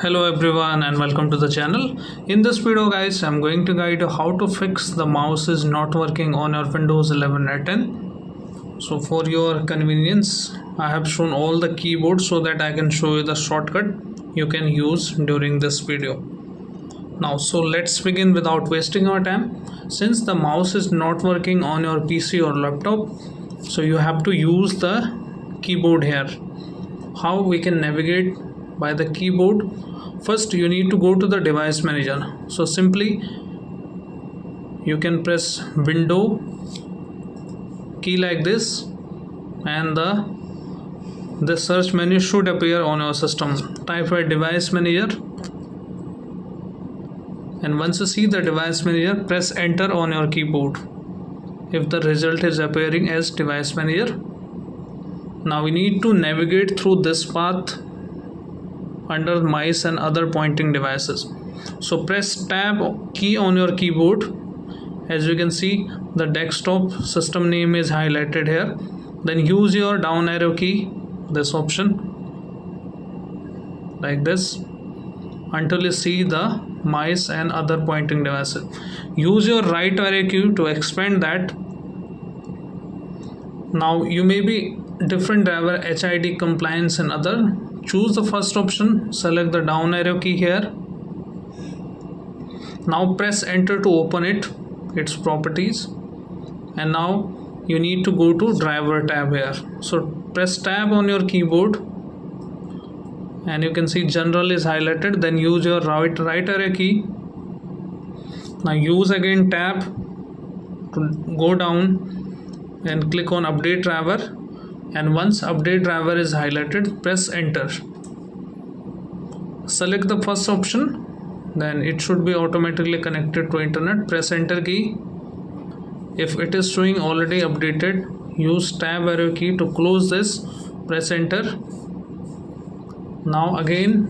Hello everyone and welcome to the channel. In this video guys, I'm going to guide you how to fix the mouse is not working on your Windows 11 or 10. So for your convenience, I have shown all the keyboards so that I can show you the shortcut you can use during this video. Now so let's begin without wasting our time. Since the mouse is not working on your PC or laptop, so you have to use the keyboard here. How we can navigate by the keyboard? First you need to go to the device manager. So simply you can press window key like this, and the search menu should appear on your system. Type a device manager, and once you see the device manager, press enter on your keyboard if the result is appearing as device manager. Now we need to navigate through this path under mice and other pointing devices. So press tab key on your keyboard. As you can see, the desktop system name is highlighted here. Then use your down arrow key, this option, like this, until you see the mice and other pointing devices. Use your right arrow key to expand that. Now you may be different driver, HID, compliance and other. Choose the first option, select the down arrow key here. Now press enter to open its properties, and now you need to go to driver tab here. So press tab on your keyboard, and you can see general is highlighted. Then use your right arrow key. Now use again tab to go down and click on update driver, and once update driver is highlighted, press enter. Select the first option, then it should be automatically connected to internet. Press enter key. If it is showing already updated, use tab arrow key to close this. Press enter. Now again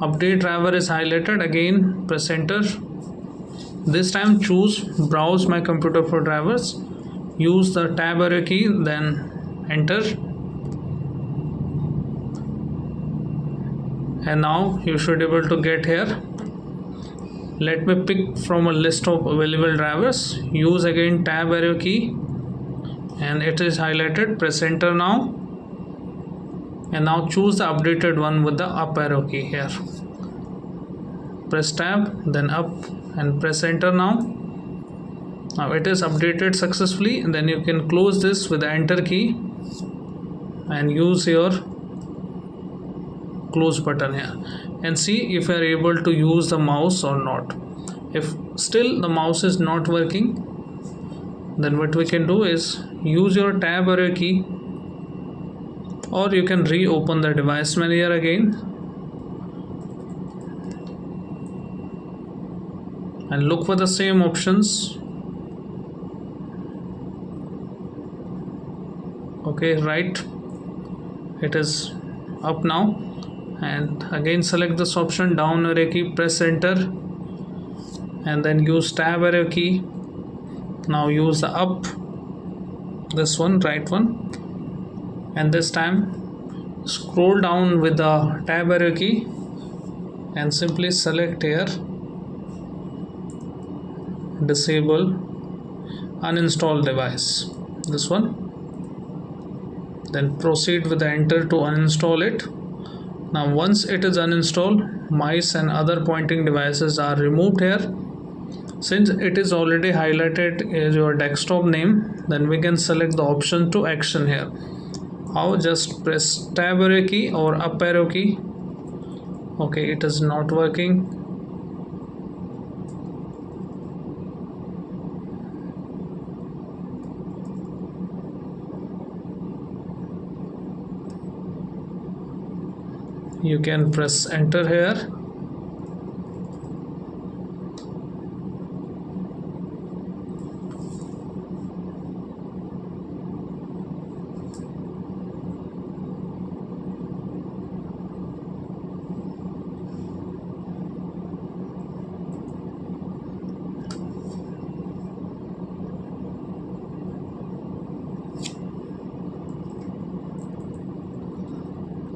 update driver is highlighted, again press enter. This time choose browse my computer for drivers. Use the tab arrow key, then enter, and now you should be able to get here. Let me pick from a list of available drivers. Use again tab arrow key, and it is highlighted. Press enter now, and now choose the updated one with the up arrow key here. Press tab, then up, and press enter now. Now it is updated successfully, and then you can close this with the enter key and use your close button here, and see if you are able to use the mouse or not. If still the mouse is not working, then what we can do is use your tab arrow key, or you can reopen the device manager again and look for the same options. Okay, right, it is up now, and again select this option, down arrow key, press enter, and then use tab arrow key. Now use the up, this one, right one, and this time scroll down with the tab arrow key and simply select here disable uninstall device, this one. Then proceed with the enter to uninstall it. Now once it is uninstalled, mice and other pointing devices are removed here. Since it is already highlighted as your desktop name, then we can select the option to action here. How? Just press tab arrow key or up arrow key. Okay, it is not working. You can press enter here.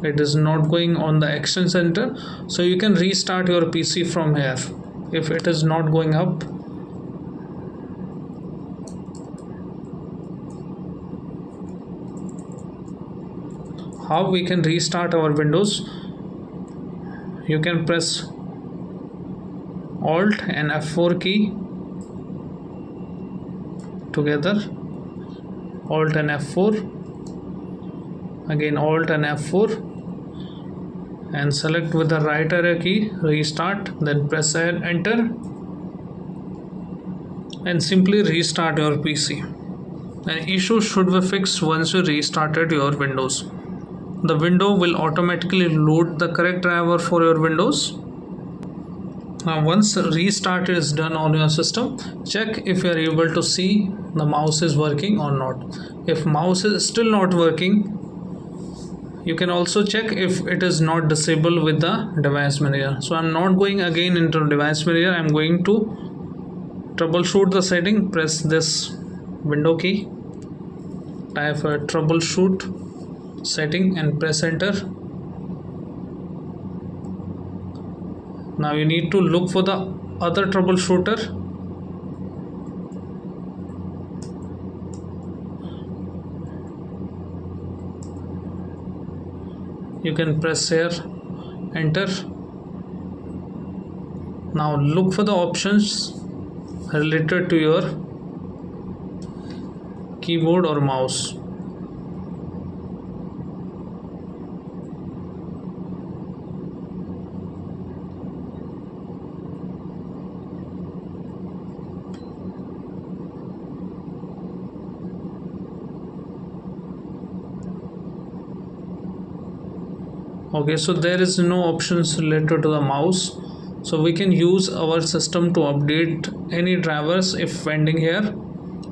it is not going on the action center, so you can restart your PC from here if it is not going up. How we can restart our Windows? You can press Alt and F4 key together, Alt and F4, again Alt and F4, and select with the right arrow key restart, then press enter and simply restart your PC. An issue should be fixed once you restarted your Windows. The window will automatically load the correct driver for your Windows. Now once restart is done on your system, check if you are able to see the mouse is working or not. If mouse is still not working, you can also check if it is not disabled with the device manager. So I'm not going again into device manager. I'm going to troubleshoot the setting. Press this window key, type troubleshoot setting and press enter. Now you need to look for the other troubleshooter. You can press here enter. Now look for the options related to your keyboard or mouse. Okay, so there is no options related to the mouse, so we can use our system to update any drivers if pending here.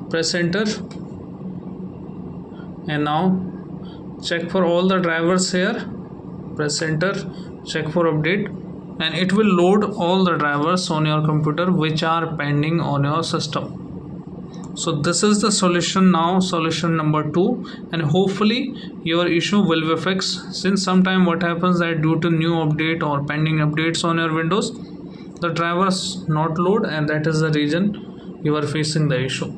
Press enter and now check for all the drivers here. Press enter, check for update, and it will load all the drivers on your computer which are pending on your system. So this is the solution now, solution number 2, and hopefully your issue will be fixed. Since sometime what happens that due to new update or pending updates on your Windows, the drivers not load, and that is the reason you are facing the issue.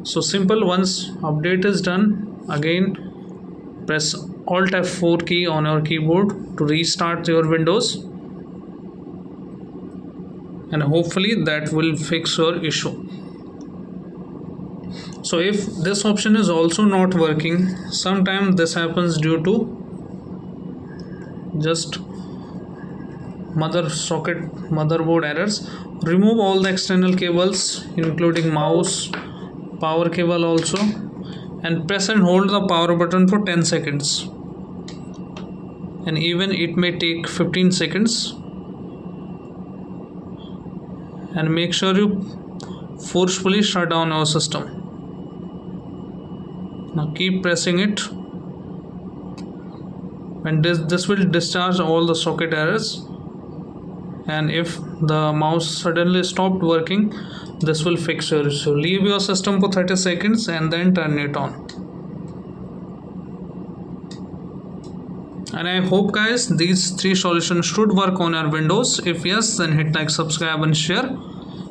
So simple, once update is done, again press Alt F4 key on your keyboard to restart your Windows, and hopefully that will fix your issue. So if this option is also not working, sometimes this happens due to just motherboard errors. Remove all the external cables including mouse, power cable also, and press and hold the power button for 10 seconds, and even it may take 15 seconds, and make sure you forcefully shut down your system. Now keep pressing it, and this will discharge all the socket errors, and if the mouse suddenly stopped working, this will fix your issue. Leave your system for 30 seconds and then turn it on. And I hope guys these 3 solutions should work on your Windows. If yes, then hit like, subscribe and share.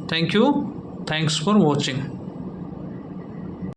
Thank you. Thanks for watching.